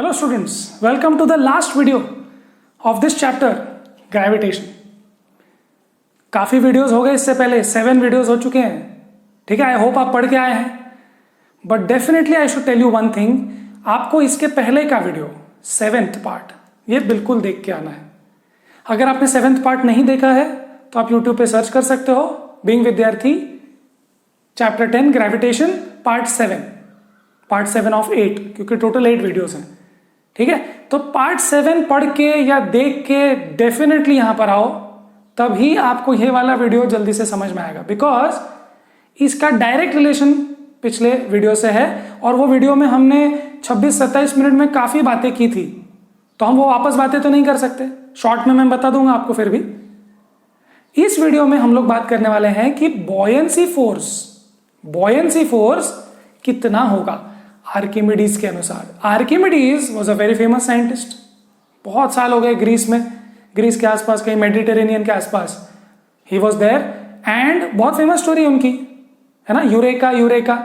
Hello students, welcome to the last video of this chapter, gravitation. काफ़ी videos हो गए इससे पहले, 7 वीडियोस हो चुके हैं. ठीक है, आई होप आप पढ़ के आए हैं. But definitely I should tell you one thing, आपको इसके पहले का वीडियो 7th पार्ट ये बिल्कुल देख के आना है. अगर आपने 7th पार्ट नहीं देखा है तो आप यूट्यूब पे सर्च कर सकते हो, बीइंग विद्यार्थी चैप्टर 10 ग्रेविटेशन पार्ट 7 ऑफ 8, क्योंकि टोटल 8 वीडियोस हैं. ठीक है, तो पार्ट 7 पढ़ के या देख के डेफिनेटली यहां पर आओ, तभी आपको ये वाला वीडियो जल्दी से समझ में आएगा. बिकॉज इसका डायरेक्ट रिलेशन पिछले वीडियो से है, और वो वीडियो में हमने 26-27 मिनट में काफी बातें की थी, तो हम वो वापस बातें तो नहीं कर सकते. शॉर्ट में मैं बता दूंगा आपको. फिर भी इस वीडियो में हम लोग बात करने वाले हैं कि बॉयंसी फोर्स कितना होगा आर्किमिडीज के अनुसार. Archimedes was a very famous scientist. बहुत साल हो गए ग्रीस में, ग्रीस के आसपास, कहीं मेडिटेरेनियन के आसपास ही वॉज देयर. एंड बहुत फेमस स्टोरी उनकी है ना, यूरेका.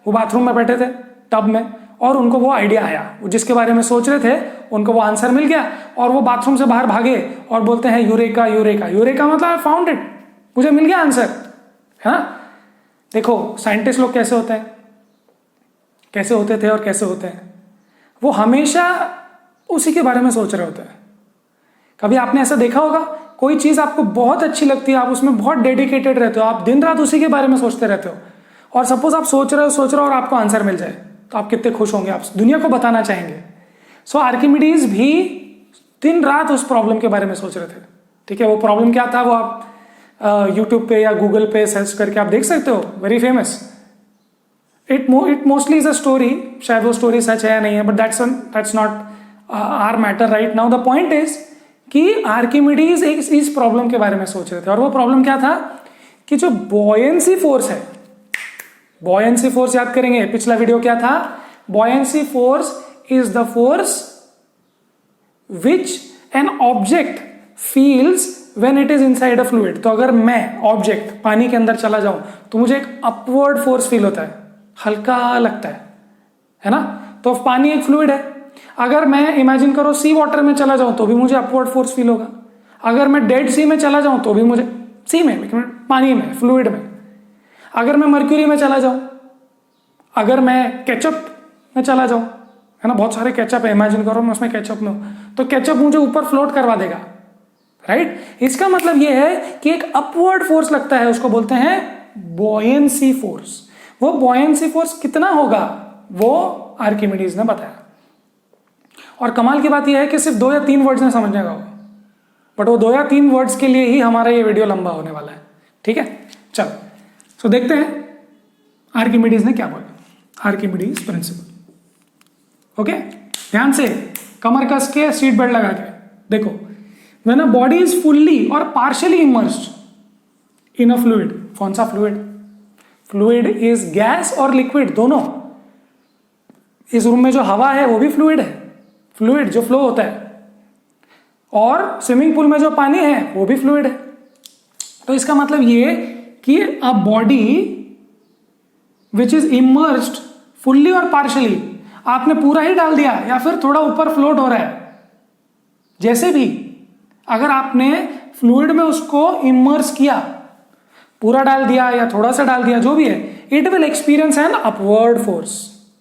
वो बाथरूम में बैठे थे टब में, और उनको वो आइडिया आया, वो जिसके बारे में सोच रहे थे उनको वो आंसर मिल गया, और वो बाथरूम से बाहर भागे और बोलते हैं यूरेका मतलब फाउंड इट, मुझे मिल गया आंसर. है ना. देखो साइंटिस्ट लोग कैसे होते थे और कैसे होते हैं, वो हमेशा उसी के बारे में सोच रहे होते हैं. कभी आपने ऐसा देखा होगा, कोई चीज आपको बहुत अच्छी लगती है, आप उसमें बहुत डेडिकेटेड रहते हो, आप दिन रात उसी के बारे में सोचते रहते हो, और सपोज आप सोच रहे हो और आपको आंसर मिल जाए, तो आप कितने खुश होंगे, आप दुनिया को बताना चाहेंगे. सो आर्किमिडीज भी दिन रात उस प्रॉब्लम के बारे में सोच रहे थे. ठीक है, वो प्रॉब्लम क्या था वो आप यूट्यूब पे या गूगल पे सर्च करके आप देख सकते हो. Very famous. It mostly is a story. शायद वो स्टोरी सच है या नहीं है, but that's not our matter right now. The point is कि आर्किमिडीज इस प्रॉब्लम के बारे में सोच रहे थे, और वो प्रॉब्लम क्या था कि जो बॉयंसी फोर्स है, बॉयंसी फोर्स याद करेंगे, पिछला वीडियो क्या था. Buoyancy force is the force which an object feels when it is inside a fluid. तो अगर मैं ऑब्जेक्ट पानी के अंदर चला जाऊं तो मुझे एक अपवर्ड फोर्स फील होता है, हल्का लगता है ना. तो पानी एक फ्लूइड है. अगर मैं इमेजिन करो सी वाटर में चला जाऊं तो भी मुझे अपवर्ड फोर्स फील होगा. अगर मैं डेड सी में चला जाऊं तो भी मुझे, सी में, पानी में, फ्लूइड में. अगर मैं मर्क्यूरी में चला जाऊं, अगर मैं केचप में चला जाऊं, है ना, बहुत सारे केचप है, इमेजिन करो मैं उसमें केचप में हूं, तो केचप मुझे ऊपर फ्लोट करवा देगा. राइट. इसका मतलब यह है कि एक अपवर्ड फोर्स लगता है, उसको बोलते हैं बॉयंसी फोर्स. वो बॉयंसी फोर्स कितना होगा वो आर्किमिडीज ने बताया. और कमाल की बात यह है कि सिर्फ 2 या 3 वर्ड्स में समझने का होगा, बट वो 2 या 3 वर्ड्स के लिए ही हमारा ये वीडियो लंबा होने वाला है. ठीक है, चलो सो देखते हैं आर्किमिडीज ने क्या बोला. Archimedes principal. ओके, ध्यान से कमर कस के सीट बेल्ट लगा के देखो. When a body is fully or partially immersed in a fluid. कौन सा फ्लूइड? फ्लूइड इज गैस और लिक्विड, दोनों. इस रूम में जो हवा है वो भी फ्लूइड है, फ्लूइड जो फ्लो होता है, और स्विमिंग पूल में जो पानी है वो भी फ्लूइड है. तो इसका मतलब ये कि a body which is immersed fully or partially, आपने पूरा ही डाल दिया या फिर थोड़ा ऊपर फ्लोट हो रहा है, जैसे भी, अगर आपने फ्लूइड में उसको इमर्स किया, पूरा डाल दिया या थोड़ा सा डाल दिया, जो भी है, it will experience an upward force.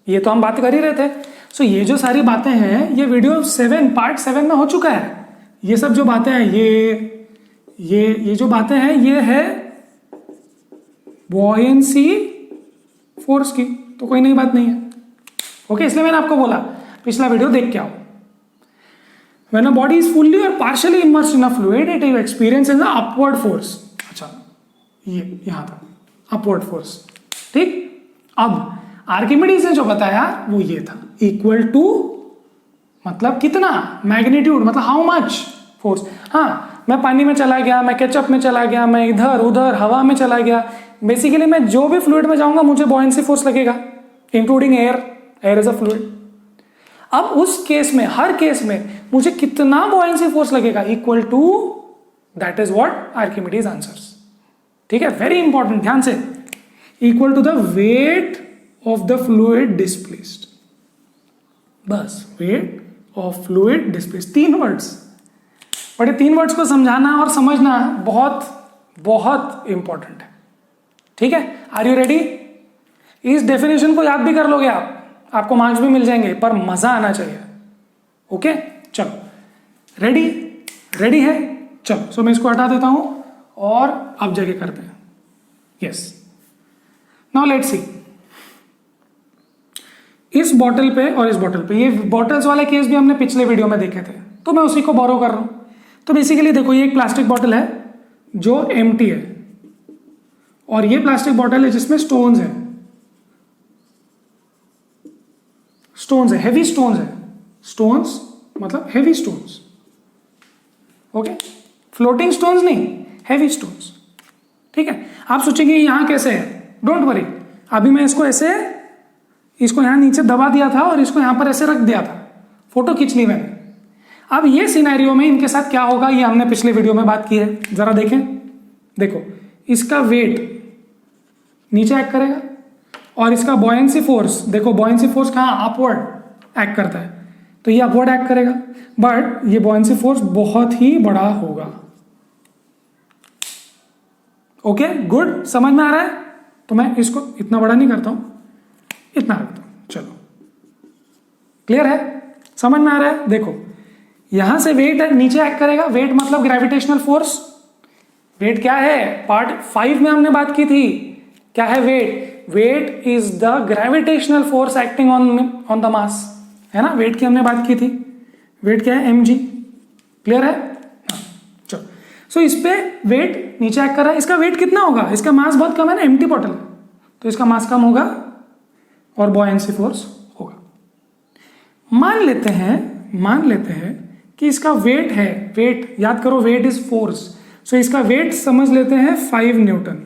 ये तो हम बात कर ही रहे थे. सो ये जो सारी बातें हैं, ये वीडियो पार्ट 7 में हो चुका है. ये सब जो बातें हैं, ये जो बातें हैं, ये है बॉयंसी फोर्स की, तो कोई नई बात नहीं है. ओके, इसलिए मैंने आपको बोला पिछला वीडियो देख के आओ. When a body is fully or partially immersed in a fluid, it will experience an upward force. अच्छा, ये यहां था अपवर्ड फोर्स. ठीक. अब आर्किमिडीज ने जो बताया वो ये था, इक्वल टू मतलब कितना, मैग्नीट्यूड मतलब हाउ मच फोर्स. हाँ, मैं पानी में चला गया, मैं केचप में चला गया, मैं इधर उधर हवा में चला गया, बेसिकली मैं जो भी फ्लूइड में जाऊंगा मुझे बॉयंसी फोर्स लगेगा, including air is a fluid. अब उस केस में, हर केस में मुझे कितना बॉयंसी फोर्स लगेगा, equal to, that is what Archimedes answers. ठीक है, वेरी इंपॉर्टेंट, ध्यान से, equal to the weight of the fluid displaced. बस weight of fluid displace. 3 words, but ये 3 वर्ड्स को समझाना और समझना बहुत बहुत इंपॉर्टेंट है। ठीक है, आर यू रेडी? इस डेफिनेशन को याद भी कर लोगे आप, आपको मार्क्स भी मिल जाएंगे, पर मजा आना चाहिए। ओके चलो, रेडी? रेडी है? चलो, सो मैं इसको हटा देता हूं और अब जगह करते हैं। Yes, now let's see. इस बॉटल पे और इस बॉटल पे, ये बॉटल्स वाले केस भी हमने पिछले वीडियो में देखे थे, तो मैं उसी को बोरो कर रहा हूं। तो बेसिकली देखो, ये एक प्लास्टिक बॉटल है जो एम्प्टी है, और ये प्लास्टिक बॉटल है जिसमें स्टोन्स है, स्टोन्स है, हेवी स्टोन्स है। स्टोन्स मतलब heavy stones, okay, floating stones नहीं, हेवी स्टोन्स। ठीक है, आप सोचेंगे यहां कैसे है, डोंट वरी, अभी मैं इसको ऐसे, इसको यहां नीचे दबा दिया था और इसको यहां पर ऐसे रख दिया था, फोटो खींच ली मैंने। अब ये सिनेरियो में इनके साथ क्या होगा, ये हमने पिछले वीडियो में बात की है, जरा देखें। देखो, इसका वेट नीचे एक्ट करेगा और इसका बॉयंसी फोर्स, देखो बॉयंसी फोर्स कहां, अपवर्ड एक्ट करता है, तो ये अपवर्ड एक्ट करेगा, बट ये बॉयंसी फोर्स बहुत ही बड़ा होगा। ओके गुड, समझ में आ रहा है? तो मैं इसको इतना बड़ा नहीं करता हूं, इतना रखता हूं। चलो, क्लियर है? समझ में आ रहा है? देखो, यहां से वेट नीचे एक्ट करेगा, वेट मतलब ग्रेविटेशनल फोर्स। वेट क्या है, पार्ट 5 में हमने बात की थी, क्या है weight? Weight is the gravitational force acting on the mass, है ना? वेट की हमने बात की थी, वेट क्या है, mg। क्लियर है? चलो, सो इस पे वेट नीचे एक्ट कर रहा है, इसका वेट कितना होगा, इसका मास बहुत कम है ना, एम्प्टी बॉटल, तो इसका मास कम होगा और बॉयंसी फोर्स होगा। मान लेते हैं कि इसका वेट है, वेट याद करो, वेट इज फोर्स, सो इसका वेट समझ लेते हैं 5 न्यूटन,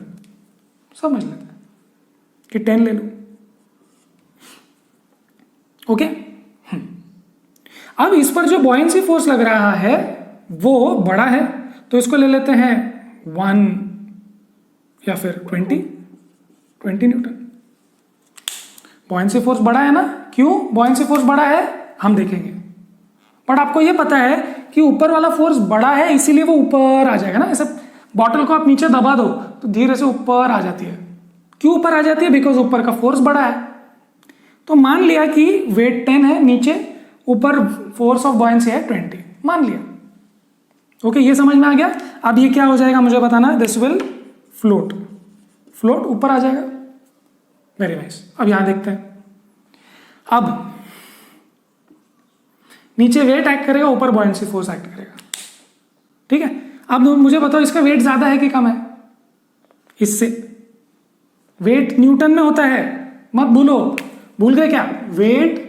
समझ लेते हैं कि 10 ले लो। ओके, अब इस पर जो बॉयंसी फोर्स लग रहा है वो बड़ा है, तो इसको ले लेते हैं 1 या फिर 20 न्यूटन। बॉयंसी फोर्स बड़ा है ना, क्यों बॉयंसी फोर्स बड़ा है हम देखेंगे, बट आपको ये पता है कि ऊपर वाला फोर्स बड़ा है, इसीलिए वो ऊपर आ जाएगा ना। ऐसे बॉटल को आप नीचे दबा दो तो धीरे से ऊपर आ जाती है। क्यों ऊपर आ जाती है? बिकॉज ऊपर का फोर्स बड़ा है। तो मान लिया कि वेट 10 है, नीचे ऊपर फोर्स ऑफ बॉयंसी है 20, मान लिया। ओके, ये समझ में आ गया? अब ये क्या हो जाएगा मुझे बताना, दिस विल फ्लोट, फ्लोट ऊपर आ जाएगा। Very nice. अब यहां देखते हैं, अब नीचे वेट एक्ट करेगा, ऊपर बॉयंसी फोर्स एक्ट करेगा। ठीक है, अब मुझे बताओ इसका वेट ज्यादा है कि कम है इससे? वेट न्यूटन में होता है, मत भूलो, भूल गए क्या? Weight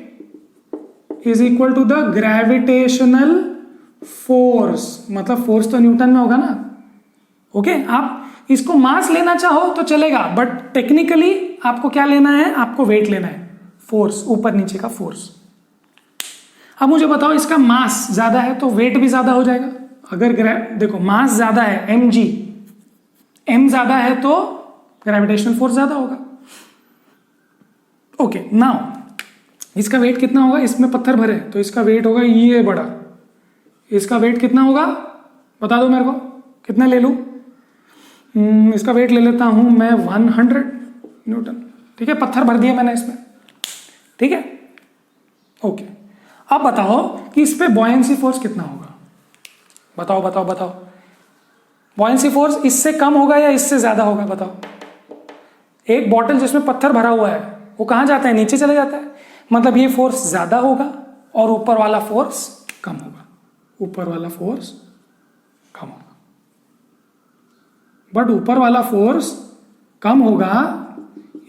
is equal to the gravitational force, मतलब फोर्स तो न्यूटन में होगा ना। ओके, आप इसको मास लेना चाहो तो चलेगा, बट टेक्निकली आपको क्या लेना है, आपको वेट लेना है, फोर्स, ऊपर नीचे का फोर्स। अब मुझे बताओ, इसका मास ज्यादा है तो वेट भी ज्यादा हो जाएगा। अगर देखो मास ज्यादा है mg, m ज्यादा है तो ग्रेविटेशनल फोर्स ज्यादा होगा। ओके, नाउ इसका वेट कितना होगा, इसमें पत्थर भरे तो इसका वेट होगा ये बड़ा, इसका वेट कितना होगा बता दो मेरे को, कितना ले लूं? इसका वेट ले लेता हूं मैं 100 न्यूटन। ठीक है, पत्थर भर दिए मैंने इसमें। ठीक है, ओके, अब बताओ कि इस पे बॉयंसी फोर्स कितना होगा, बताओ बताओ बताओ। बॉयंसी फोर्स इससे कम होगा या इससे ज्यादा होगा, बताओ। एक बॉटल जिसमें पत्थर भरा हुआ है वो कहां जाता है, नीचे चले जाता है, मतलब ये फोर्स ज्यादा होगा और ऊपर वाला फोर्स कम होगा, ऊपर वाला फोर्स कम होगा। बट ऊपर वाला फोर्स कम होगा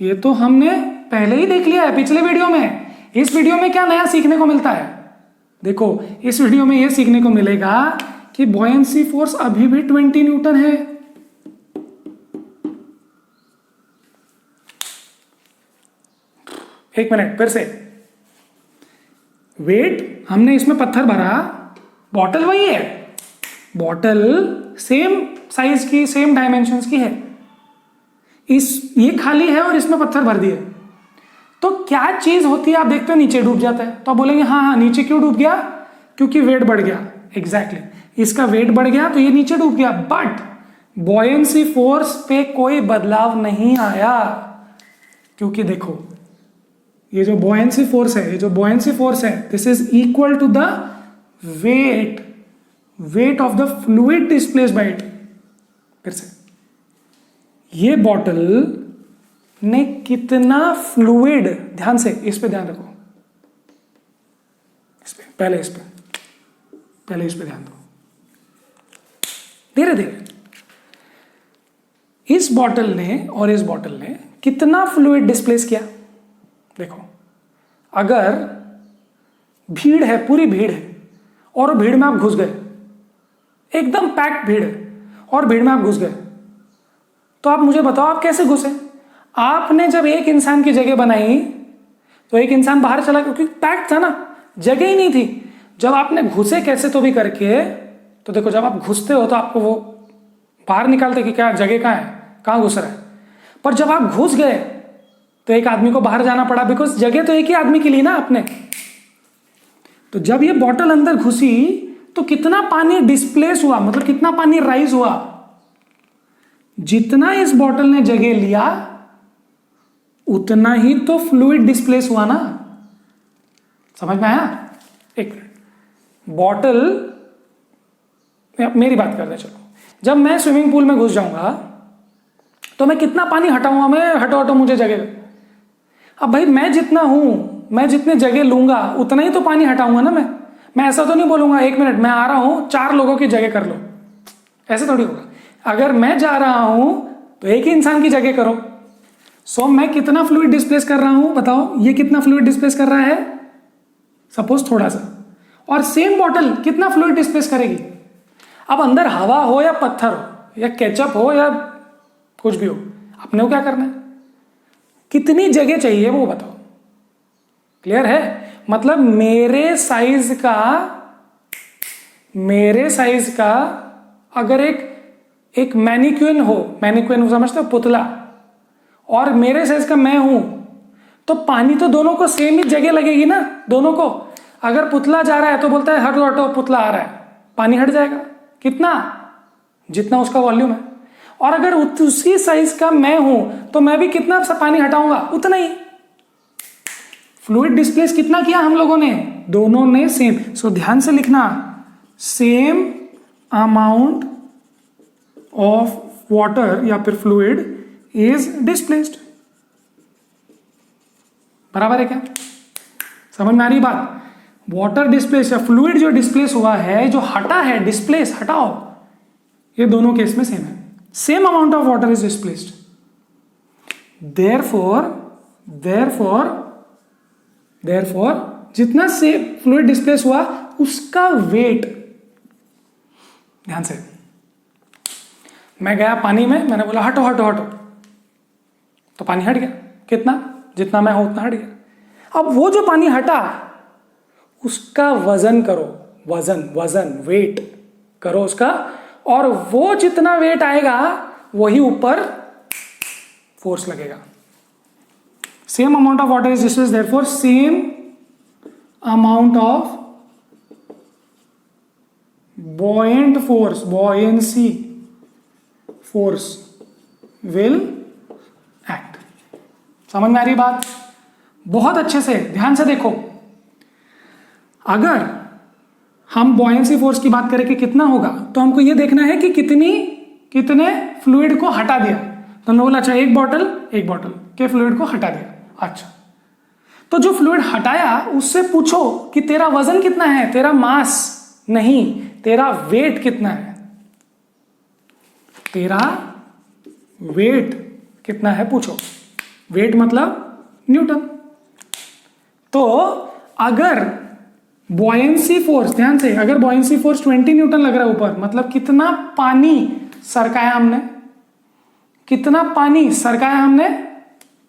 ये तो हमने पहले ही देख लिया है पिछले वीडियो में। इस वीडियो में क्या नया सीखने को मिलता है? देखो, इस वीडियो में यह सीखने को मिलेगा कि बॉयंसी फोर्स अभी भी 20 न्यूटन है। एक मिनट, फिर से। वेट हमने इसमें पत्थर भरा, बॉटल वही है, बॉटल सेम साइज की, सेम डायमेंशंस की है, ये खाली है और इसमें पत्थर भर दिए, तो क्या चीज होती है, आप देखते हो नीचे डूब जाता है, तो आप बोलेंगे हाँ हाँ नीचे क्यों डूब गया, क्योंकि वेट बढ़ गया। एग्जैक्टली इसका वेट बढ़ गया तो ये नीचे डूब गया, बट बॉयंसी फोर्स पे कोई बदलाव नहीं आया, क्योंकि देखो ये जो बॉयंसी फोर्स है, ये जो बॉयंसी फोर्स है, this is equal to the weight of the fluid displaced by it. फिर से, ये बॉटल ने कितना फ्लूइड, ध्यान से इस पे ध्यान रखो, इस पे पहले इस पे ध्यान दो, धीरे धीरे। इस बॉटल ने और इस बॉटल ने कितना फ्लूइड डिस्प्लेस किया। देखो, अगर भीड़ है, पूरी भीड़ है, और भीड़ में आप घुस गए, एकदम पैक्ड भीड़ है और भीड़ में आप घुस गए, तो आप मुझे बताओ आप कैसे घुसे। आपने जब एक इंसान की जगह बनाई तो एक इंसान बाहर चला, क्योंकि पैक्ड था ना, जगह ही नहीं थी। जब आपने घुसे कैसे तो भी करके, तो देखो जब आप घुसते हो तो आपको वो बाहर निकालते कि क्या जगह कहाँ है, कहाँ घुस रहा है। पर जब आप घुस गए तो एक आदमी को बाहर जाना पड़ा, बिकॉज जगह तो एक ही आदमी के लिए ना आपने। तो जब ये बॉटल अंदर घुसी तो कितना पानी डिस्प्लेस हुआ, मतलब कितना पानी राइज हुआ। जितना इस बॉटल ने जगह लिया उतना ही तो फ्लूइड डिस्प्लेस हुआ ना। समझ में आया? एक मिनट, बॉटल, मेरी बात करते चलो। जब मैं स्विमिंग पूल में घुस जाऊंगा तो मैं कितना पानी हटाऊंगा, मैं हटो मुझे जगह। अब भाई मैं जितना हूं, मैं जितने जगह लूंगा उतना ही तो पानी हटाऊंगा ना। मैं ऐसा तो नहीं बोलूंगा 1 मिनट मैं आ रहा हूं 4 लोगों की जगह कर लो, ऐसा थोड़ी होगा। अगर मैं जा रहा हूं तो एक ही इंसान की जगह करो। सो मैं कितना फ्लूइड डिस्प्लेस कर रहा हूं बताओ, ये कितना फ्लूइड डिस्प्लेस कर रहा है, सपोज थोड़ा सा, और सेम बॉटल कितना फ्लूइड डिस्प्लेस करेगी। अब अंदर हवा हो या पत्थर हो या केचप हो या कुछ भी हो, अपने को क्या करना है, कितनी जगह चाहिए वो बताओ। क्लियर है? मतलब मेरे साइज का अगर एक मैनिक्विन हो, मैनिक्विन समझते हो, पुतला, और मेरे साइज का मैं हूं, तो पानी तो दोनों को सेम ही जगह लगेगी ना, दोनों को। अगर पुतला जा रहा है तो बोलता है हटो हटो, पुतला आ रहा है, पानी हट जाएगा। कितना? जितना उसका वॉल्यूम है। और अगर उसी साइज का मैं हूं तो मैं भी कितना सा पानी हटाऊंगा, उतना ही। फ्लूइड डिस्प्लेस कितना किया हम लोगों ने, दोनों ने सेम। सो ध्यान से लिखना, सेम अमाउंट ऑफ वाटर या फिर फ्लूइड इज डिस्प्लेस्ड। बराबर है क्या? समझ में आ रही बात? वाटर डिस्प्लेस या फ्लूइड जो डिस्प्लेस हुआ है, जो हटा है, डिस्प्लेस हटाओ, ये दोनों केस में सेम है। Same amount of water is displaced. Therefore जितना से फ्लूइड डिस्प्लेस हुआ उसका वेट, ध्यान से, मैं गया पानी में, मैंने बोला हटो हटो हटो, तो पानी हट गया। कितना? जितना मैं हूं उतना हट गया। अब वो जो पानी हटा उसका वजन करो, वजन वेट करो उसका, और वो जितना वेट आएगा वही ऊपर फोर्स लगेगा। Same amount of water is displaced, therefore same amount of buoyant force, buoyancy force will act। समझ में आ रही बात? बहुत अच्छे से ध्यान से देखो। अगर हम buoyancy force की बात करें कि कितना होगा, तो हमको यह देखना है कि कितने फ्लूइड को हटा दिया। तो हमने बोला अच्छा एक बॉटल के फ्लूइड को हटा दिया। अच्छा, तो जो फ्लूइड हटाया उससे पूछो कि तेरा वजन कितना है, तेरा मास नहीं, तेरा वेट कितना है, तेरा वेट कितना है पूछो। वेट मतलब न्यूटन। तो अगर बॉयंसी फोर्स, ध्यान से, अगर बॉयंसी फोर्स 20 न्यूटन लग रहा है ऊपर, मतलब कितना पानी सरकाया हमने, कितना पानी सरकाया हमने,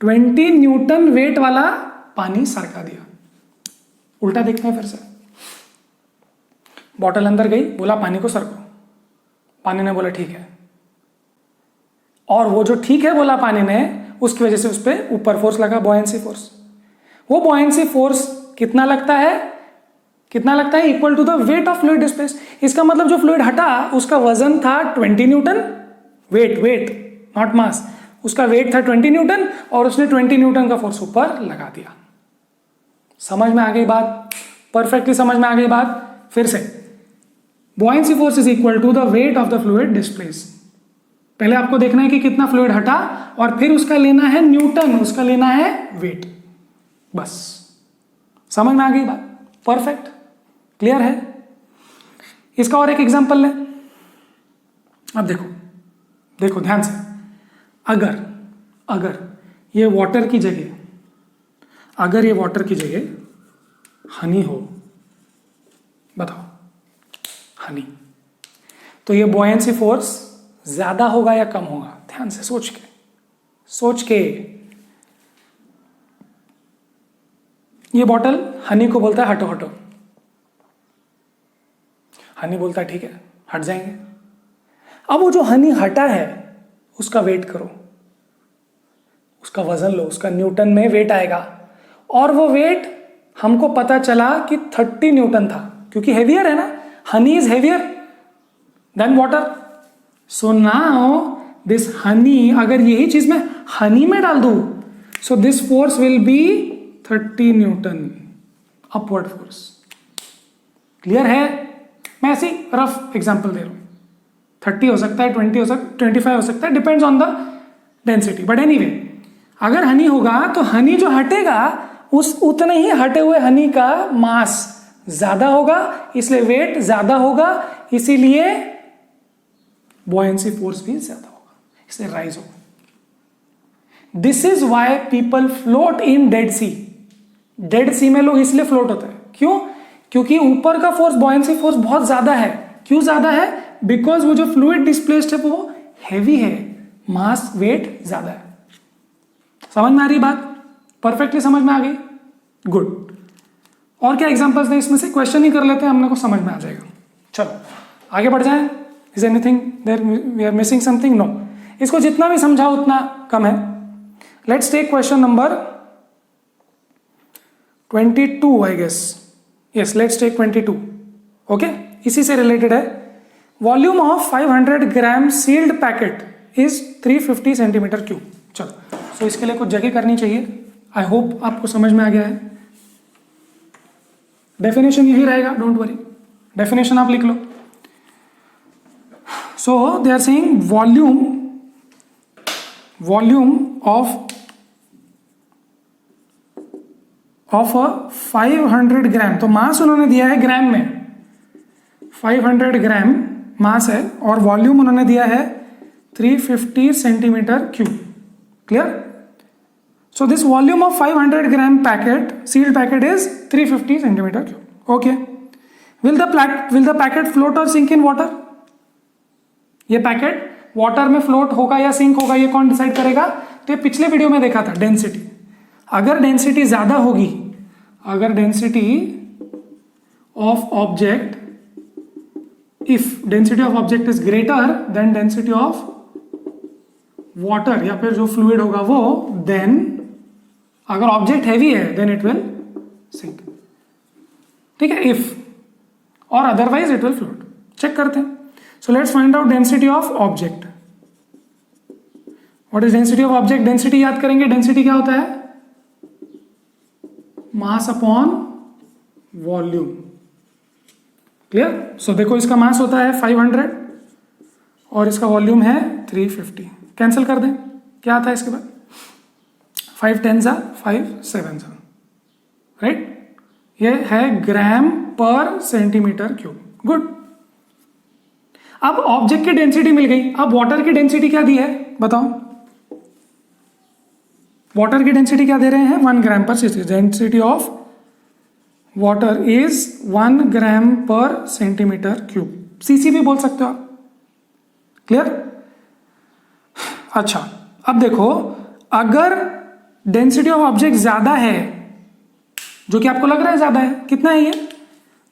20 न्यूटन वेट वाला पानी सरका दिया। उल्टा देखते हैं फिर से। बॉटल अंदर गई, बोला पानी को सरको, पानी ने बोला ठीक है, और वो जो ठीक है बोला पानी ने, उसकी वजह से उस पर ऊपर फोर्स लगा, बॉयंसी फोर्स। वो बॉयंसी फोर्स कितना लगता है कितना लगता है? Equal to the weight of fluid displace. इसका मतलब जो फ्लूइड हटा उसका वजन था 20 न्यूटन, वेट नॉट मास, उसका वेट था 20 न्यूटन और उसने 20 न्यूटन का फोर्स ऊपर लगा दिया। समझ में आ गई बात? परफेक्टली समझ में आ गई बात? फिर से, buoyancy force is equal to the weight of the fluid displace. पहले आपको देखना है कि कितना फ्लूइड हटा और फिर उसका लेना है न्यूटन, उसका लेना है वेट। बस समझ में आ गई बात? परफेक्ट, क्लियर है? इसका और एक एग्जांपल लें। अब देखो ध्यान से, अगर ये वाटर की जगह हनी हो, बताओ, हनी, तो ये बॉयंसी फोर्स ज्यादा होगा या कम होगा? ध्यान से सोच के ये बॉटल हनी को बोलता है हटो, हनी बोलता है ठीक है हट जाएंगे। अब वो जो हनी हटा है उसका वेट करो, उसका वजन लो, उसका न्यूटन में वेट आएगा और वो वेट हमको पता चला कि 30 न्यूटन था, क्योंकि हेवियर है ना, honey is heavier than water. So now this honey, अगर यही चीज मैं हनी में डाल दूं, so this force will be 30 newton upward force. Clear है? मैं ऐसी रफ एग्जांपल दे रहा हूं, 30 हो सकता है, 20 हो सकता है, 25 हो सकता है, depends on the density. But anyway, अगर हनी होगा तो हनी जो हटेगा उस उतने ही हटे हुए हनी का मास ज्यादा होगा, इसलिए वेट ज्यादा होगा, इसीलिए बॉयंसी फोर्स भी ज्यादा होगा, इसलिए राइज होगा। This is why people float in Dead Sea. Dead Sea में लोग इसलिए फ्लोट होते हैं, क्यों? क्योंकि ऊपर का फोर्स, बॉयंसी फोर्स बहुत ज्यादा है। क्यों ज्यादा है? बिकॉज वो जो फ्लूइड डिस्प्लेस्ड है वो हैवी है, मास वेट ज्यादा है। समझ में आ रही बात? परफेक्टली समझ में आ गई? गुड। और क्या एग्जांपल्स दें इसमें से? क्वेश्चन ही कर लेते हैं, हमने को समझ में आ जाएगा। चलो आगे बढ़ जाएं। Is anything there we are missing something? No. इसको जितना भी समझाओ उतना कम है। Let's take question number 22 I guess. Yes, let's take 22। Okay, इसी से रिलेटेड है। Volume of 500 gram sealed packet is 350 centimetre cube. चलो, सो इसके लिए कुछ जगह करनी चाहिए। आई होप आपको समझ में आ गया है। डेफिनेशन यही रहेगा, डोंट वरी, डेफिनेशन आप लिख लो। So they are saying volume of 500 gram, तो मास उन्होंने दिया है ग्राम में, 500 ग्राम मास है और वॉल्यूम उन्होंने दिया है 350 centimetre cube. Clear? So this volume of 500 gram packet, sealed packet, is 350 centimeter cube. Okay. Will the packet float or sink in water? ये पैकेट वाटर में फ्लोट होगा या सिंक होगा, ये कौन डिसाइड करेगा? तो ये पिछले वीडियो में देखा था, डेंसिटी। अगर डेंसिटी ज्यादा होगी, अगर density of object, if density of object is greater than density of water, या फिर जो फ्लूइड होगा वो, देन अगर ऑब्जेक्ट हैवी है देन इट विल सिंक। ठीक है, इफ, और otherwise it will float. Check करते हैं। So let's find out density of object. What is density of object? Density याद करेंगे, डेंसिटी क्या होता है? Mass upon volume. Clear? So देखो, इसका मास होता है 500 और इसका वॉल्यूम है 350। कैंसिल कर दें, क्या आता है इसके बाद? 5 10 5 7, राइट? ये है ग्राम पर सेंटीमीटर क्यूब। गुड। अब ऑब्जेक्ट की डेंसिटी मिल गई, अब वाटर की डेंसिटी क्या दी है बताओ? वाटर की डेंसिटी क्या दे रहे हैं? 1 ग्राम पर CC. Density of water is 1 gram per centimetre cube. CC भी बोल सकते हो आप। क्लियर? अच्छा, अब देखो, अगर डेंसिटी ऑफ ऑब्जेक्ट ज्यादा है, जो कि आपको लग रहा है ज्यादा है, कितना है ये?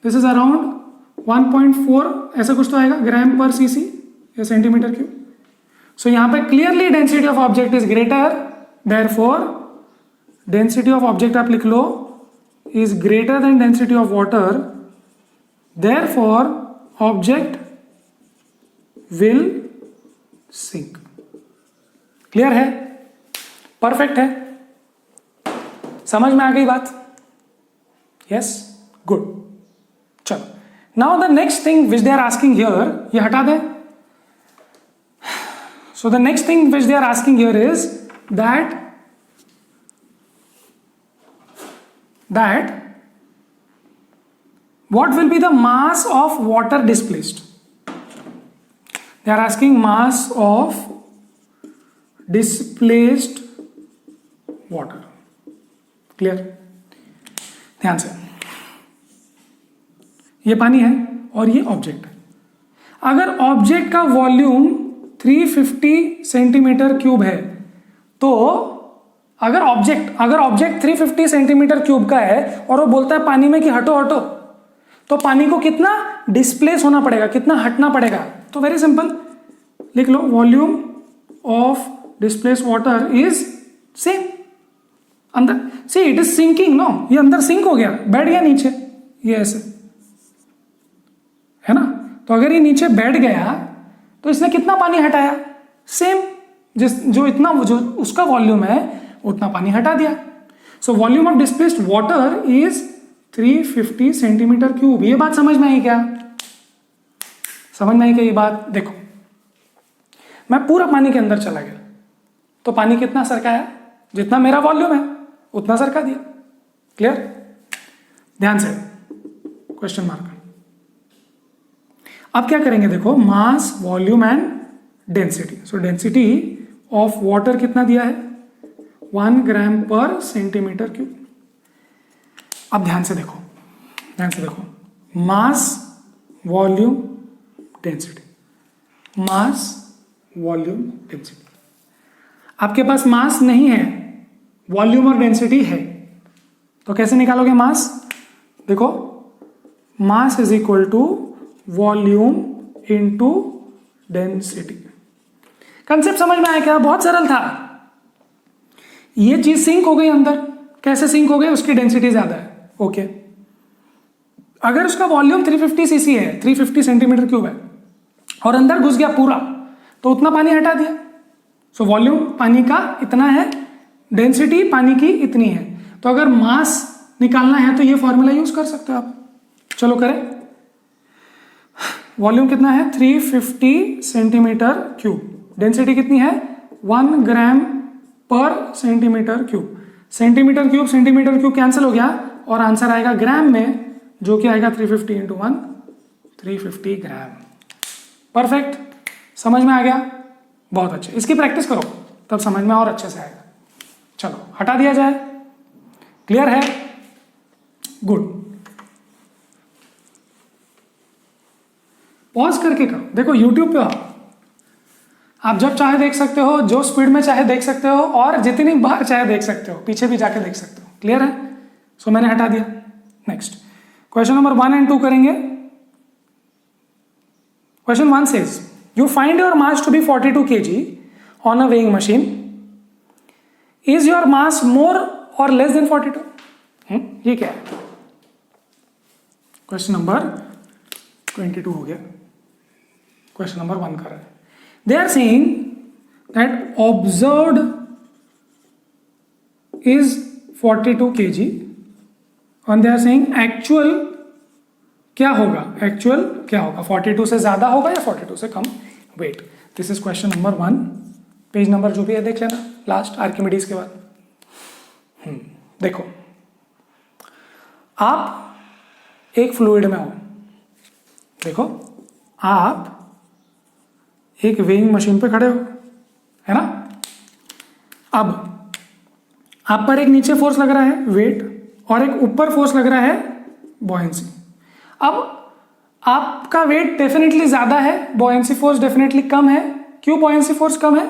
दिस इज अराउंड 1.4 ऐसा कुछ तो आएगा ग्राम पर सीसी या सेंटीमीटर क्यूब। सो यहां पे clearly density of object is greater, therefore density of object आप लिख लो is greater than density of water therefore object will sink. Clear है? परफेक्ट है? समझ में आ गई बात? Yes, good. चलो, now the next thing which they are asking here, ये हटा दें। So the next thing which they are asking here is that what will be the mass of water displaced? They are asking mass of displaced water. Clear? ध्यान से, ये पानी है और ये ऑब्जेक्ट है। अगर ऑब्जेक्ट का वॉल्यूम 350 सेंटीमीटर क्यूब है, तो अगर ऑब्जेक्ट 350 सेंटीमीटर क्यूब का है और वो बोलता है पानी में कि हटो हटो, तो पानी को कितना डिस्प्लेस होना पड़ेगा, कितना हटना पड़ेगा? तो वेरी सिंपल, लिख लो volume of displace water is same. अंदर see it is sinking, no, ये अंदर सिंक हो गया, बैठ गया नीचे, ये ऐसे है ना। तो अगर ये नीचे बैठ गया तो इसने कितना पानी हटाया? सेम, जो उसका वॉल्यूम है उतना पानी हटा दिया। So volume of displaced water is 350 centimetre cube. ये बात समझ में आई क्या? समझ में आई क्या ये बात? देखो, मैं पूरा पानी के अंदर चला गया तो पानी कितना सरकाया? जितना मेरा वॉल्यूम है उतना सरका दिया। क्लियर? ध्यान से, क्वेश्चन मार्क। अब क्या करेंगे? देखो, mass, volume and density. So density of water कितना दिया है? 1 ग्राम पर सेंटीमीटर क्यूब। अब ध्यान से देखो, मास, वॉल्यूम, डेंसिटी, मास, वॉल्यूम, डेंसिटी। आपके पास मास नहीं है, वॉल्यूम और डेंसिटी है, तो कैसे निकालोगे मास? देखो, mass is equal to volume into density. Concept समझ में आया क्या? बहुत सरल था। ये चीज सिंक हो गई अंदर। कैसे सिंक हो गई? उसकी डेंसिटी ज्यादा है। ओके, अगर उसका वॉल्यूम 350 सीसी है, 350 सेंटीमीटर क्यूब है, और अंदर घुस गया पूरा, तो उतना पानी हटा दिया। सो वॉल्यूम पानी का इतना है, डेंसिटी पानी की इतनी है। तो अगर मास निकालना है तो ये फॉर्मूला यूज कर सकते हो आप। चलो करें। वॉल्यूम कितना है? 350 सेंटीमीटर क्यूब। डेंसिटी कितनी है? 1 gram per centimetre cube. Centimetre cube cancel हो गया और आंसर आएगा ग्राम में, जो कि आएगा 350 इंटू 1, 350 ग्राम। परफेक्ट, समझ में आ गया? बहुत अच्छे। इसकी प्रैक्टिस करो तब समझ में और अच्छे से आएगा। चलो हटा दिया जाए। क्लियर है? गुड। पॉज करके करो। देखो यूट्यूब पे हो, आप जब चाहे देख सकते हो, जो स्पीड में चाहे देख सकते हो, और जितनी बार चाहे देख सकते हो, पीछे भी जाके देख सकते हो। क्लियर है? सो मैंने हटा दिया। नेक्स्ट क्वेश्चन नंबर 1 एंड 2 करेंगे। Question 1 says you find your mass to be 42 kg on a weighing machine. Is your mass more or less then 42? ये क्या है? क्वेश्चन नंबर 22 हो गया। क्वेश्चन नंबर 1 कर रहे हैं। They are saying that observed is 42 kg and they are saying actual क्या होगा? एक्चुअल क्या होगा? 42 से ज्यादा होगा या 42 से कम? Wait, this is question number 1। Page number जो भी है देख लेना, लास्ट आर्किमिडीज के बाद। देखो, आप एक फ्लूइड में हो। देखो, आप एक वेइंग मशीन पे खड़े हो, है ना? अब आप पर एक नीचे फोर्स लग रहा है, वेट, और एक ऊपर फोर्स लग रहा है, बॉयंसी। अब आपका वेट डेफिनेटली ज्यादा है, बॉयंसी फोर्स डेफिनेटली कम है। क्यों बॉयंसी फोर्स कम है?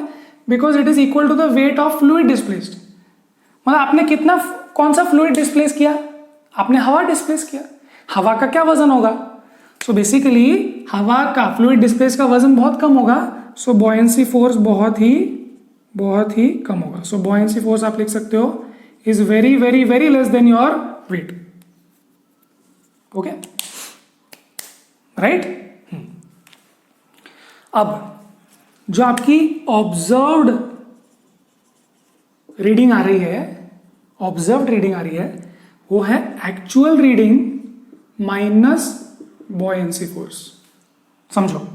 Because it is equal to the weight of fluid displaced. मतलब आपने कितना, कौन सा फ्लूइड डिस्प्लेस किया? आपने हवा डिस्प्लेस किया। हवा का क्या वजन होगा? सो बेसिकली हवा का, फ्लूइड डिस्प्लेस का वजन बहुत कम होगा। सो बॉयंसी फोर्स बहुत ही कम होगा। सो बॉयंसी फोर्स आप लिख सकते हो is very very very less than your weight. Okay, right. अब जो आपकी ऑब्जर्व्ड रीडिंग आ रही है, वो है actual reading minus buoyancy force. समझो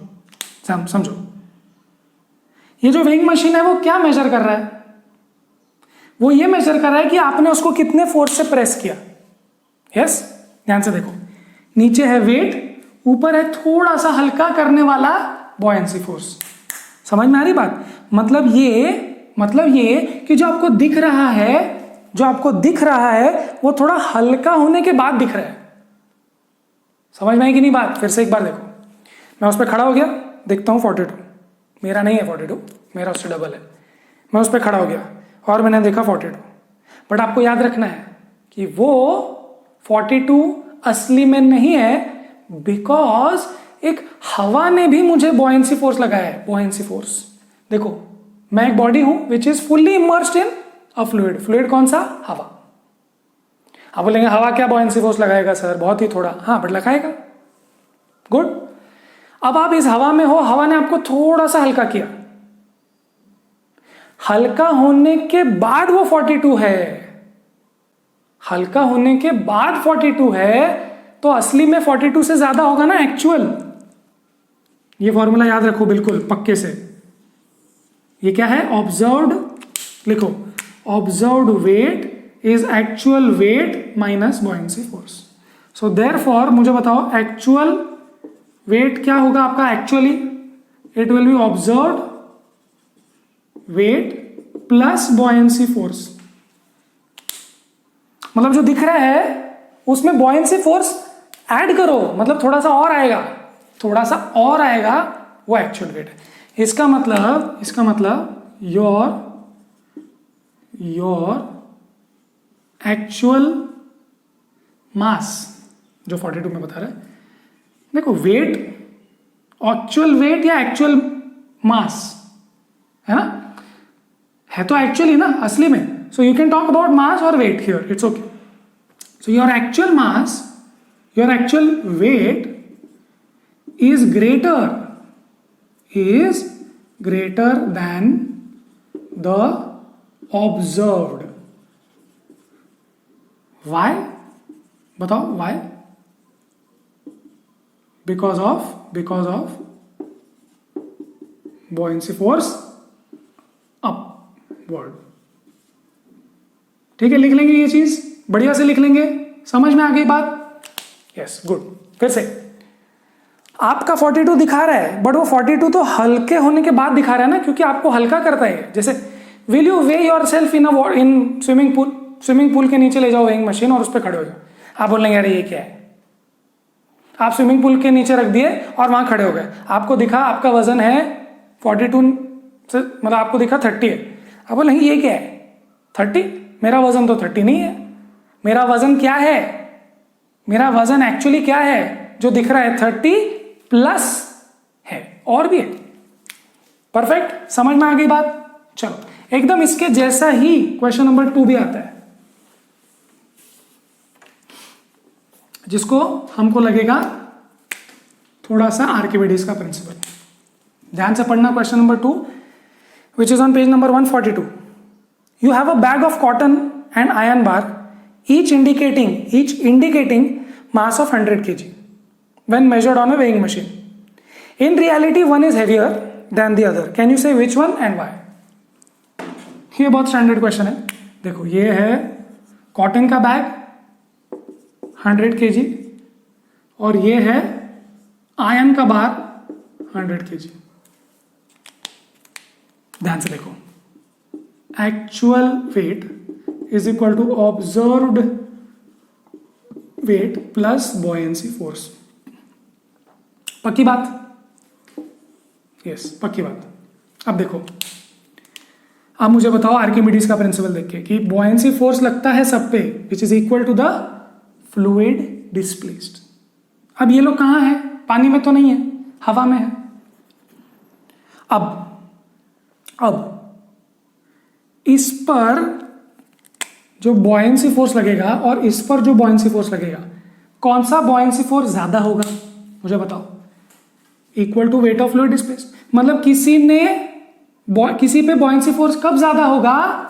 ये जो वेइंग मशीन है वो क्या मेजर कर रहा है? वो ये मेजर कर रहा है कि आपने उसको कितने फोर्स से प्रेस किया। यस, ध्यान से देखो, नीचे है वेट, ऊपर है थोड़ा सा हल्का करने वाला बॉयंसी फोर्स। समझ में आ रही बात? मतलब ये कि जो आपको दिख रहा है वो थोड़ा हल्का होने के बाद दिख रहा है। समझ में आई कि नहीं बात? फिर से एक बार देखो, मैं उस पर खड़ा हो गया, देखता हूं 42, मेरा नहीं है 42, मेरा उससे डबल है। मैं उस पर खड़ा हो गया और मैंने देखा 42, बट आपको याद रखना है कि वो 42 असली में नहीं है, बिकॉज एक हवा ने भी मुझे बॉयंसी फोर्स लगाया है। बॉयंसी फोर्स देखो, मैं एक बॉडी हूं which is fully immersed in a fluid कौन सा? हवा। आप बोलेंगे हवा क्या बॉयंसी फोर्स लगाएगा सर? बहुत ही थोड़ा। हाँ, बट लगाएगा। गुड। अब आप इस हवा में हो, हवा ने आपको थोड़ा सा हल्का किया, हल्का होने के बाद वो 42 है। हल्का होने के बाद 42 है, तो असली में 42 से ज्यादा होगा ना एक्चुअल। ये फॉर्मूला याद रखो बिल्कुल पक्के से। ये क्या है? ऑब्जर्व्ड, लिखो, observed weight is actual weight minus buoyancy force. So therefore मुझे बताओ एक्चुअल वेट क्या होगा आपका? Actually it will be observed weight plus buoyancy force. मतलब जो दिख रहा है उसमें बॉयंसी फोर्स ऐड करो, मतलब थोड़ा सा और आएगा, वो एक्चुअल वेट है। इसका मतलब योर एक्चुअल मास जो 42 में बता रहा है, देखो वेट, एक्चुअल वेट या एक्चुअल मास है ना, है तो एक्चुअली ना असली में। So you can talk about mass or weight here, it's okay. So your actual mass, your actual weight is greater than the observed. Why? बताओ why? Because of buoyancy force upward. ठीक है, लिख लेंगे ये चीज, बढ़िया से लिख लेंगे। समझ में आ गई बात? Yes, good. फिर से आपका 42 दिखा रहा है, बट वो 42 तो हल्के होने के बाद दिखा रहा है ना, क्योंकि आपको हल्का करता है। जैसे will you way your self in swimming pool के नीचे ले जाओ वेइंग मशीन और उस पर खड़े हो जाओ। आप बोलेंगे अरे ये क्या है? आप स्विमिंग पूल के नीचे रख दिए और वहां खड़े हो गए, आपको दिखा आपका वजन है 42 से, मतलब आपको दिखा 30 है। आप बोलेंगे ये क्या है 30? मेरा वजन तो 30 नहीं है। मेरा वजन क्या है? मेरा वजन एक्चुअली क्या है? जो दिख रहा है 30 प्लस है, और भी है। परफेक्ट, समझ में आ गई बात? चलो एकदम इसके जैसा ही क्वेश्चन नंबर 2 भी आता है, जिसको हमको लगेगा थोड़ा सा आर्किमिडीज का प्रिंसिपल। ध्यान से पढ़ना question number 2, which is on page number 142. You have a bag of cotton and iron bar, each indicating mass of 100 kg when measured on a weighing machine. In reality, one is heavier than the other. Can you say which one and why? ये बहुत standard question है। देखो, ये है cotton का bag 100 kg और ये है आयरन का बार 100 kg। ध्यान से देखो, actual weight is equal to observed weight plus buoyancy force. पक्की बात? यस, पक्की बात। अब देखो, अब मुझे बताओ आर्किमिडीज का प्रिंसिपल देख के कि बॉयंसी फोर्स लगता है सब पे, which is equal to the fluid displaced. अब ये लोग कहां है? पानी में तो नहीं है, हवा में है। अब इस पर जो बॉयंसी फोर्स लगेगा और इस पर जो बॉयंसी फोर्स लगेगा, कौन सा बॉयंसी फोर्स ज्यादा होगा? मुझे बताओ। Equal to weight of fluid displace. मतलब किसी पे बॉयंसी फोर्स कब ज्यादा होगा,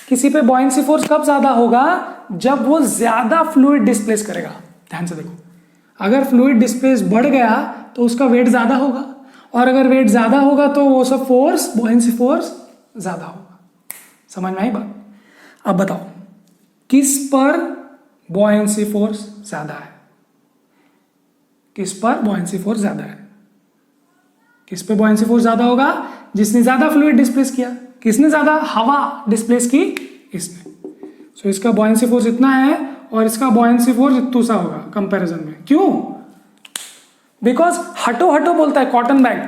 किसी पे बॉयंसी फोर्स कब ज्यादा होगा, जब वो ज्यादा फ्लूइड डिस्प्लेस करेगा। ध्यान से देखो, अगर फ्लूइड डिस्प्लेस बढ़ गया तो उसका वेट ज्यादा होगा, और अगर वेट ज्यादा होगा तो वो सब फोर्स, बॉयंसी फोर्स ज्यादा होगा। समझ में आई बात? अब बताओ किस पर बॉयंसी फोर्स ज्यादा है, किस पर बॉयंसी फोर्स ज्यादा है? किस पे बॉयंसी फोर्स ज्यादा होगा? जिसने ज्यादा फ्लूइड डिस्प्लेस किया। किसने ज्यादा हवा डिस्प्लेस की? इसने। सो इसका बॉयंसी फोर्स इतना है और इसका बॉयंसी फोर्स इतना सा होगा कंपैरिजन में। क्यों? बिकॉज हटो हटो बोलता है कॉटन बैग,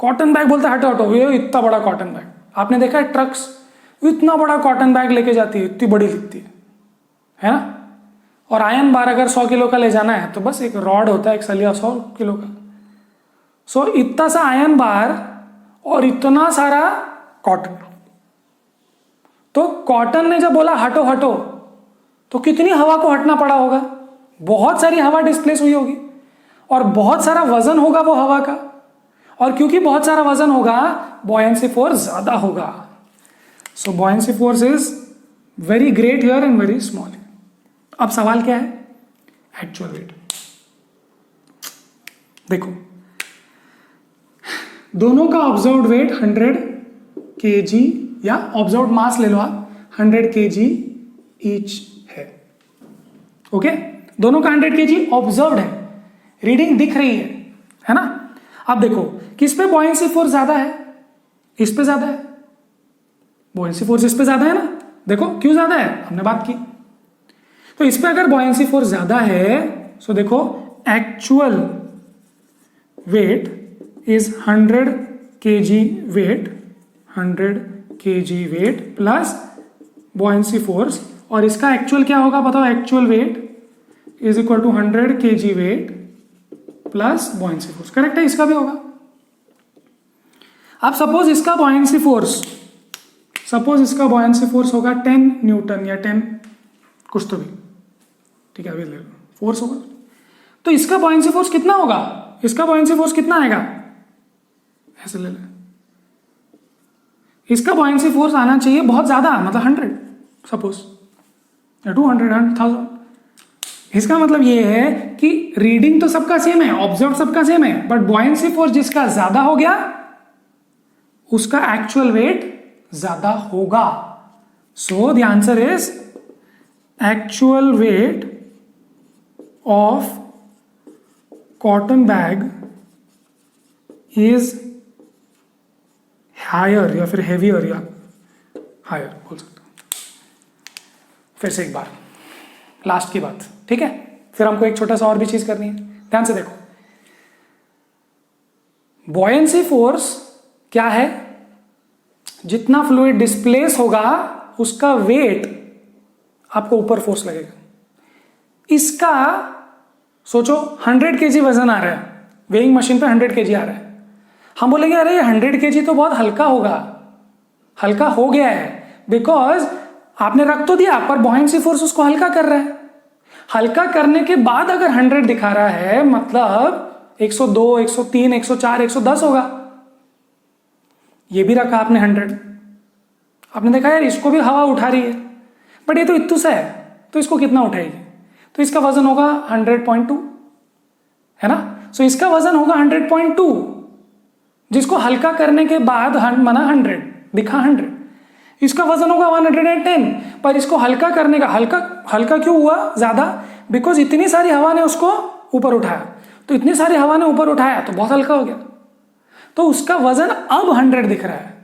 कॉटन बैग बोलता है हटो हटो, ये इतना बड़ा कॉटन बैग। आपने देखा है ट्रक्स इतना बड़ा कॉटन बैग लेके जाती है, इतनी बड़ी दिखती है ना? और आयन बार अगर 100 किलो का ले जाना है तो बस एक रॉड होता है, एक सलिया 100 किलो का। सो इतना सा आयन बार और इतना सारा कॉटन। तो कॉटन ने जब बोला हटो हटो तो कितनी हवा को हटना पड़ा होगा? बहुत सारी हवा डिस्प्लेस हुई होगी और बहुत सारा वजन होगा वो हवा का, और क्योंकि बहुत सारा वजन होगा बॉयंसी फोर्स ज्यादा होगा। So buoyancy force is very great here and very small. अब सवाल क्या है? Actual weight. देखो दोनों का ऑब्जर्व्ड वेट 100 kg या ऑब्जर्व्ड मास ले लो आप, 100 kg ईच है। ओके, दोनों का 100 kg ऑब्जर्व्ड है, रीडिंग दिख रही है ना? अब देखो किस पे बॉयंसी फोर्स ज्यादा है? इस पे ज्यादा है। बॉयंसी फोर्स इस पे ज्यादा है ना? देखो क्यों ज्यादा है, हमने बात की। तो इस पे अगर बॉयंसी फोर्स ज्यादा है, सो देखो actual weight is 100 kg weight, 100 kg weight plus buoyancy force, और इसका एक्चुअल क्या होगा बताओ? Actual weight is equal to 100 kg weight plus buoyancy force. Correct है, इसका भी होगा। अब सपोज इसका बॉयंसी फोर्स होगा 10 न्यूटन या 10 कुछ तो भी, ठीक है, अभी ले लो फोर्स होगा। तो इसका बॉयंसी फोर्स कितना होगा? इसका बॉयंसी फोर्स कितना आएगा? ऐसे ले ले, इसका बॉयंसी फोर्स आना चाहिए बहुत ज्यादा, मतलब 100 सपोज या 200, 1000। इसका मतलब ये है कि रीडिंग तो सबका सेम है, ऑब्जर्व सबका सेम है, बट बॉयंसी फोर्स जिसका ज्यादा हो गया उसका एक्चुअल वेट ज्यादा होगा। So the answer is actual weight of cotton bag is higher, या फिर हेवियर, या हायर बोल सकते हो। फिर से एक बार लास्ट की बात, ठीक है? फिर हमको एक छोटा सा और भी चीज करनी है। ध्यान से देखो, बॉयंसी फोर्स क्या है? जितना फ्लूइड डिस्प्लेस होगा उसका वेट आपको ऊपर फोर्स लगेगा। इसका सोचो 100 kg वजन आ रहा है, वेइंग मशीन पे 100 kg आ रहा है। हम बोलेंगे अरे 100 kg तो बहुत हल्का होगा, हल्का हो गया है, बिकॉज आपने रख तो दिया पर बॉयंसी फोर्स उसको हल्का कर रहा है। हल्का करने के बाद अगर 100 दिखा रहा है मतलब 102, 103, 104, 110 होगा। ये भी रखा आपने 100, आपने देखा यार इसको भी हवा उठा रही है, बट ये तो इत्तू सा है, तो इसको कितना उठाएगी? तो इसका वजन होगा 100.2, है ना? सो इसका वजन होगा 100.2, जिसको हल्का करने के बाद मना 100 दिखा 100। इसका वजन होगा 110, पर इसको हल्का करने का, हल्का क्यों हुआ ज्यादा? बिकॉज इतनी सारी हवा ने उसको ऊपर उठाया, तो इतनी सारी हवा ने ऊपर उठाया तो बहुत हल्का हो गया, तो उसका वजन अब 100 दिख रहा है।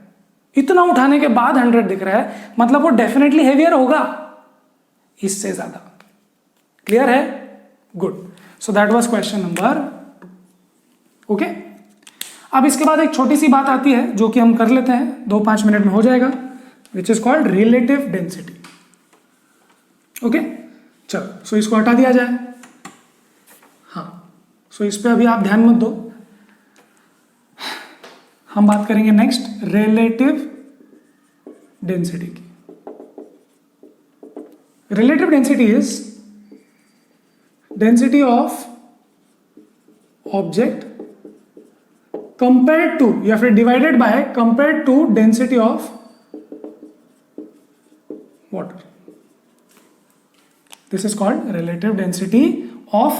इतना उठाने के बाद 100 दिख रहा है, मतलब वो डेफिनेटली हेवियर होगा इससे ज्यादा। क्लियर है? Good. So that was question number 2। Okay, अब इसके बाद एक छोटी सी बात आती है जो कि हम कर लेते हैं, 2-5 मिनट में हो जाएगा, which is called relative density. Okay, चलो सो इसको हटा दिया जाए। हाँ, सो इस पे अभी आप ध्यान मत दो, हम बात करेंगे नेक्स्ट रिलेटिव डेंसिटी की। Relative density is density of object compare to या फिर divided by compare to density of water. This is called relative density of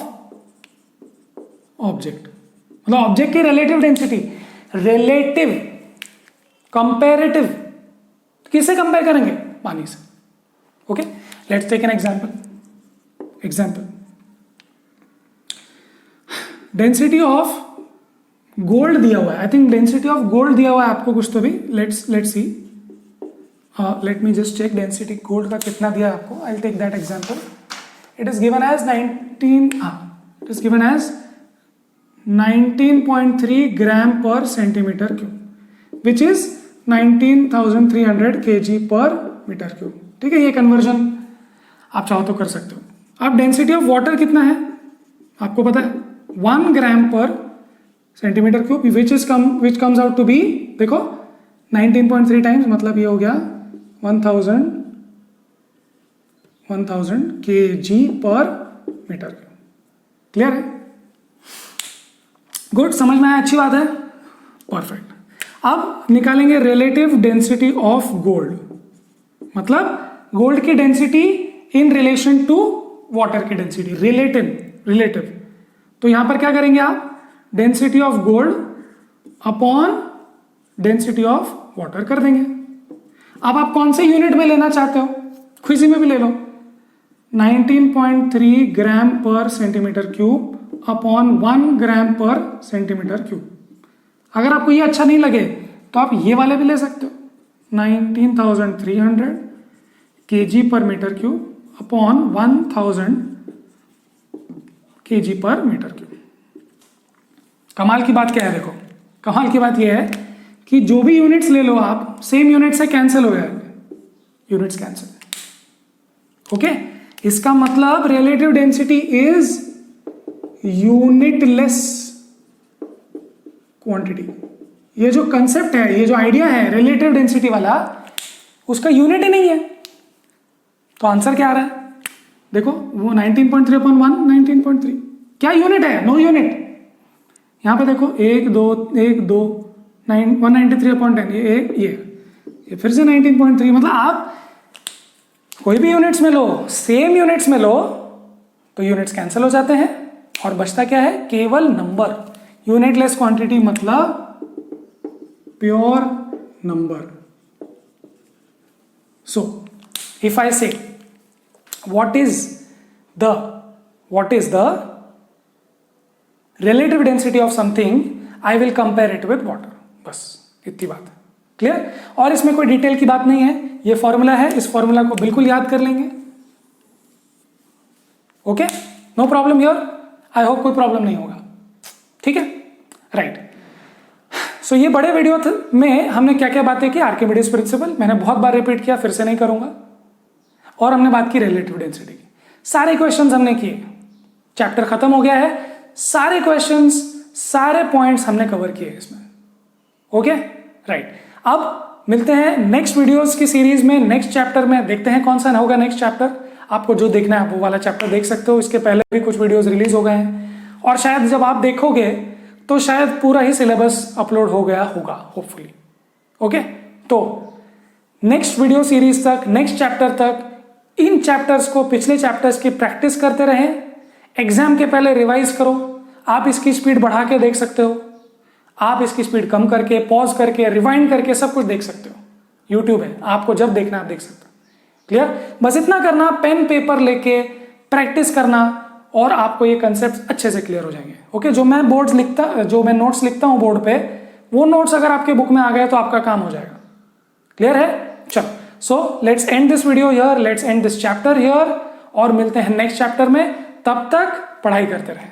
object. मतलब ऑब्जेक्ट की रिलेटिव डेंसिटी. रिलेटिव, कंपेरेटिव, किससे कंपेयर करेंगे? पानी से. Okay, let's take an example. Density of gold दिया हुआ है. I think density of gold दिया हुआ है आपको कुछ तो भी. Let's see. Let me just check density gold का कितना दिया है आपको. I will take that example. It is given as 19.3 gram per centimetre cube which is 19,300 kg per metre cube. ठीक है, ये कन्वर्जन आप चाहो तो कर सकते हो. अब डेंसिटी ऑफ वाटर कितना है आपको पता है? 1 gram per centimetre cube which comes out to be, देखो 19.3 टाइम्स, मतलब ये हो गया 1000 kg per metre cube. Clear है? गुड, समझ में आया? अच्छी बात है. परफेक्ट. अब निकालेंगे रिलेटिव डेंसिटी ऑफ गोल्ड. मतलब गोल्ड की density in relation to water की डेंसिटी. रिलेटिव. तो यहां पर क्या करेंगे आप? Density of gold upon density of water कर देंगे. अब आप कौन से यूनिट में लेना चाहते हो? किसी में भी ले लो. 19.3 gram per centimetre cube upon 1 gram per centimetre cube. अगर आपको ये अच्छा नहीं लगे तो आप ये वाले भी ले सकते हो. 19,300 kg per metre cube upon 1000 kg per metre cube. कमाल की बात क्या है? देखो, कमाल की बात यह है कि जो भी यूनिट्स ले लो आप, सेम यूनिट से कैंसिल हो जाएंगे. Units cancel. ओके, इसका मतलब relative density is unitless quantity. ये जो कंसेप्ट है, ये जो आइडिया है रिलेटिव डेंसिटी वाला, उसका यूनिट ही नहीं है. तो आंसर क्या आ रहा है? देखो, वो 19.3 अपॉन 1, 19.3 क्या यूनिट है? No unit. यहां पे देखो 1 2 193/10. ये फिर से 19.3. मतलब आप कोई भी यूनिट्स में लो, सेम यूनिट्स में लो, तो यूनिट्स कैंसिल हो जाते हैं और बचता क्या है? केवल नंबर. यूनिटलेस क्वांटिटी मतलब pure number. So if I से what is the relative density of something, I will compare it with water. बस इतनी बात है. क्लियर? और इसमें कोई डिटेल की बात नहीं है. ये फॉर्मूला है, इस फॉर्मूला को बिल्कुल याद कर लेंगे. Okay, no problem here. I hope कोई प्रॉब्लम नहीं होगा. ठीक है, राइट. सो ये बड़े वीडियो में हमने क्या क्या बातें की? आर्किमिडीज प्रिंसिपल मैंने बहुत बार रिपीट किया, फिर से नहीं करूंगा. और हमने बात की रिलेटिव डेंसिटी की. सारे क्वेश्चंस हमने किए. चैप्टर खत्म हो गया है. सारे क्वेश्चंस, सारे पॉइंट्स हमने कवर किए इसमें. Okay, right. अब मिलते हैं नेक्स्ट वीडियोस की सीरीज में, नेक्स्ट चैप्टर में. देखते हैं कौन सा होगा नेक्स्ट चैप्टर. आपको जो देखना है आप वो वाला चैप्टर देख सकते हो. इसके पहले भी कुछ वीडियोस रिलीज हो गए हैं और शायद जब आप देखोगे तो शायद पूरा ही सिलेबस अपलोड हो गया होगा, होपफुली. ओके, तो नेक्स्ट वीडियो सीरीज तक, नेक्स्ट चैप्टर तक, इन चैप्टर्स को, पिछले चैप्टर्स की प्रैक्टिस करते रहें. एग्जाम के पहले रिवाइज करो. आप इसकी स्पीड बढ़ा के देख सकते हो, आप इसकी स्पीड कम करके, पॉज करके, रिवाइंड करके सब कुछ देख सकते हो. यूट्यूब है, आपको जब देखना आप देख सकते हो. क्लियर? बस इतना करना, पेन पेपर लेके प्रैक्टिस करना और आपको ये कंसेप्ट अच्छे से क्लियर हो जाएंगे. ओके, जो मैं नोट्स लिखता हूं बोर्ड पे, वो नोट्स अगर आपके बुक में आ गए तो आपका काम हो जाएगा. क्लियर है? चलो, so let's end this video here, let's end this chapter here और मिलते हैं नेक्स्ट चैप्टर में. तब तक पढ़ाई करते रहें.